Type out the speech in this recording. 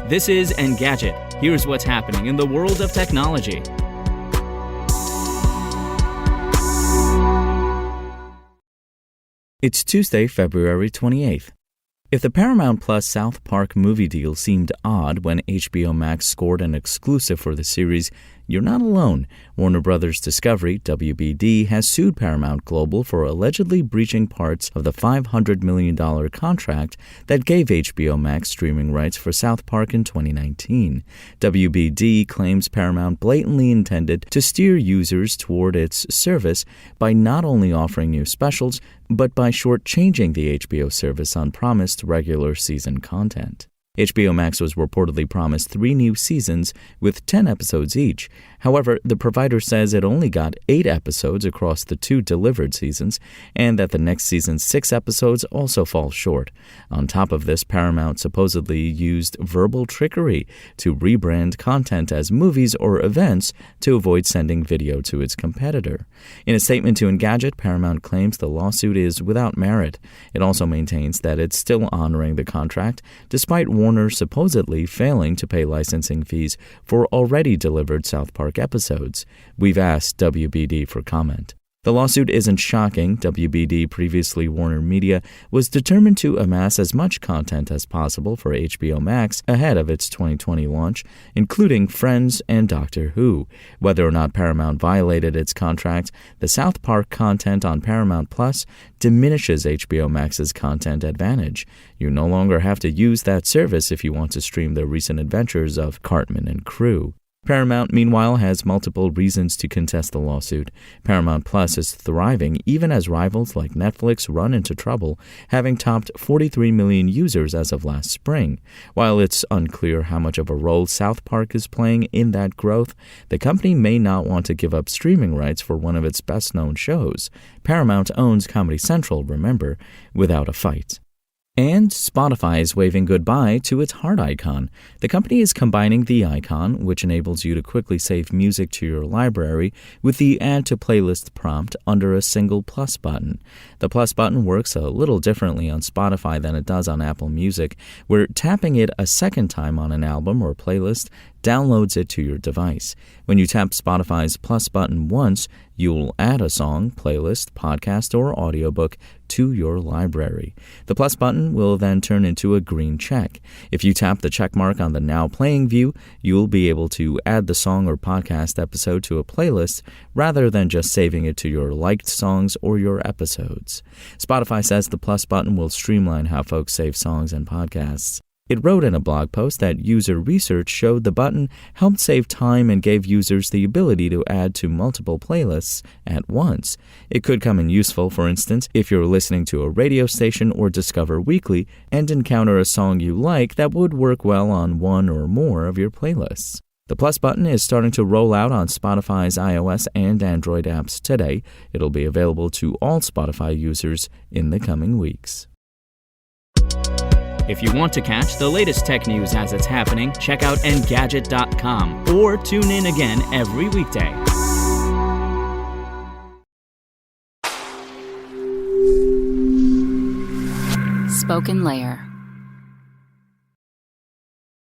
This is Engadget. Here's what's happening in the world of technology. It's Tuesday, February 28th. If the Paramount Plus South Park movie deal seemed odd when HBO Max scored an exclusive for the series, you're not alone. Warner Bros. Discovery, WBD, has sued Paramount Global for allegedly breaching parts of the $500 million contract that gave HBO Max streaming rights for South Park in 2019. WBD claims Paramount blatantly intended to steer users toward its service by not only offering new specials, but by shortchanging the HBO service on promised regular season content. HBO Max was reportedly promised 3 new seasons with 10 episodes each. However, the provider says it only got 8 episodes across the 2 delivered seasons, and that the next season's 6 episodes also fall short. On top of this, Paramount supposedly used verbal trickery to rebrand content as movies or events to avoid sending video to its competitor. In a statement to Engadget, Paramount claims the lawsuit is without merit. It also maintains that it's still honoring the contract, despite Warner supposedly failing to pay licensing fees for already delivered South Park episodes. We've asked WBD for comment. The lawsuit isn't shocking. WBD, previously Warner Media, was determined to amass as much content as possible for HBO Max ahead of its 2020 launch, including Friends and Doctor Who. Whether or not Paramount violated its contract, the South Park content on Paramount Plus diminishes HBO Max's content advantage. You no longer have to use that service if you want to stream the recent adventures of Cartman and crew. Paramount, meanwhile, has multiple reasons to contest the lawsuit. Paramount Plus is thriving even as rivals like Netflix run into trouble, having topped 43 million users as of last spring. While it's unclear how much of a role South Park is playing in that growth, the company may not want to give up streaming rights for one of its best-known shows. Paramount owns Comedy Central, remember, without a fight. And Spotify is waving goodbye to its heart icon. The company is combining the icon, which enables you to quickly save music to your library, with the Add to Playlist prompt under a single plus button. The plus button works a little differently on Spotify than it does on Apple Music, where tapping it a second time on an album or playlist downloads it to your device. When you tap Spotify's plus button once, you'll add a song, playlist, podcast, or audiobook to your library. The plus button will then turn into a green check. If you tap the check mark on the Now Playing view, you'll be able to add the song or podcast episode to a playlist rather than just saving it to your liked songs or your episodes. Spotify says the plus button will streamline how folks save songs and podcasts. It wrote in a blog post that user research showed the button helped save time and gave users the ability to add to multiple playlists at once. It could come in useful, for instance, if you're listening to a radio station or Discover Weekly and encounter a song you like that would work well on one or more of your playlists. The plus button is starting to roll out on Spotify's iOS and Android apps today. It'll be available to all Spotify users in the coming weeks. If you want to catch the latest tech news as it's happening, check out Engadget.com or tune in again every weekday. Spoken Layer.